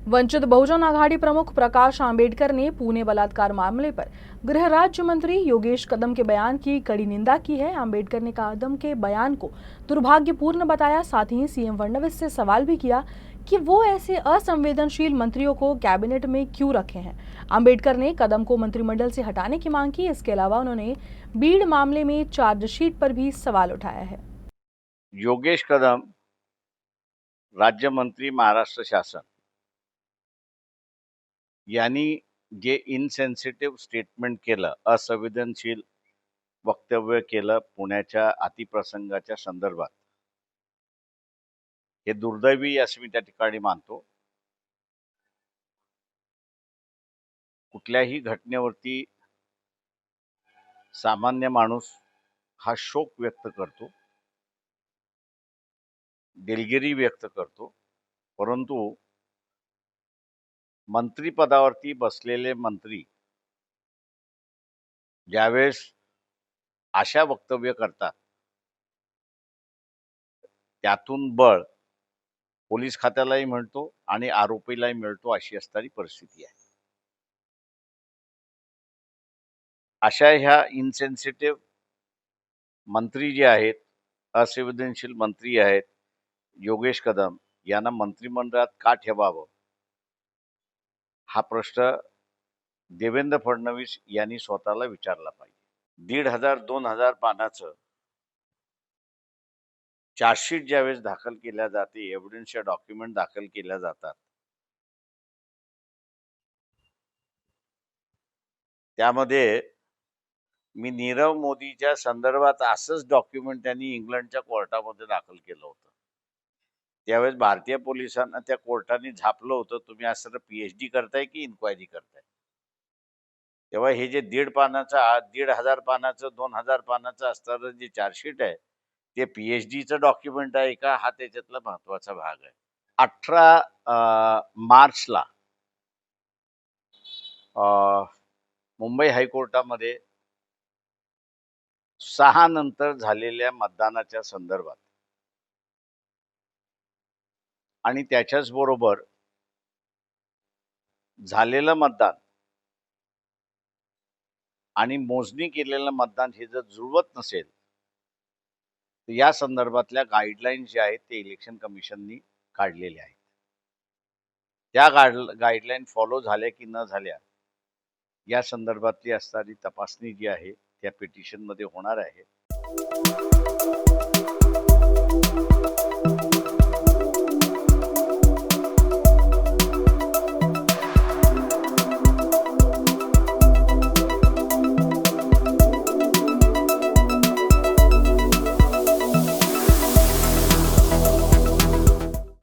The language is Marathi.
वंचित बहुजन आघाड़ी प्रमुख प्रकाश आंबेडकर ने पुणे बलात्कार मामले पर गृह राज्य मंत्री योगेश कदम के बयान की कड़ी निंदा की है। आंबेडकर ने कदम के बयान को दुर्भाग्यपूर्ण बताया। साथ ही सीएम फडणवीस से सवाल भी किया कि वो ऐसे असंवेदनशील मंत्रियों को कैबिनेट में क्यों रखे हैं। आंबेडकर ने कदम को मंत्रिमंडल से हटाने की मांग की। इसके अलावा उन्होंने बीड़ मामले में चार्जशीट पर भी सवाल उठाया है। योगेश कदम राज्य मंत्री महाराष्ट्र शासन यांनी जे इनसेन्सिटिव्ह स्टेटमेंट केलं, असंवेदनशील वक्तव्य केलं पुण्याच्या अतिप्रसंगाच्या संदर्भात, हे दुर्दैवी असं मी त्या ठिकाणी मानतो। कुठल्याही घटनेवरती सामान्य माणूस हा शोक व्यक्त करतो, दिलगिरी व्यक्त करतो, परंतु मंत्रिपदावरती बसलेले मंत्री ज्यावेळेस अशा वक्तव्य करतात, त्यातून बळ पोलीस खात्यालाही मिळतो आणि आरोपीलाही मिळतो, अशी असणारी परिस्थिती आहे। अशा ह्या इनसेन्सिटिव्ह मंत्री जे आहेत, असंवेदनशील मंत्री आहेत, योगेश कदम यांना मंत्रिमंडळात का ठेवावं, हा प्रश्न देवेंद्र फडणवीस यांनी स्वतःला विचारला पाहिजे। 1,500-2,000 पानाचं चार्जशीट ज्यावेळेस दाखल केल्या जाते, एव्हिडन्सच्या डॉक्युमेंट दाखल केल्या जातात, त्यामध्ये मी नीरव मोदीच्या संदर्भात असंच डॉक्युमेंट त्यांनी इंग्लंडच्या कोर्टामध्ये दाखल केलं होतं। त्यावेळेस भारतीय पोलिसांना त्या कोर्टाने झापलं होतं, तुम्ही असं पीएचडी करताय की इन्क्वायरी करताय। तेव्हा हे जे 1,500 पानाचं 2,000 पानाचं असणारं जे चार्जशीट आहे, ते पीएचडीचं डॉक्युमेंट आहे का, हा त्याच्यातला महत्वाचा भाग आहे। 18 मार्चला मुंबई हायकोर्टामध्ये 6 नंतर झालेल्या मतदानाच्या संदर्भात आणि त्याच्याच बरोबर झालेलं मतदान आणि मोजणी केलेलं मतदान हे जर जुळवत नसेल, तर या संदर्भातल्या गाईडलाईन्स ज्या आहेत ते इलेक्शन कमिशननी काढलेल्या आहेत। त्या गाईडलाईन फॉलो झाल्या की न झाल्या, या संदर्भातली असणारी तपासणी जी आहे त्या पिटिशनमध्ये होणार आहे।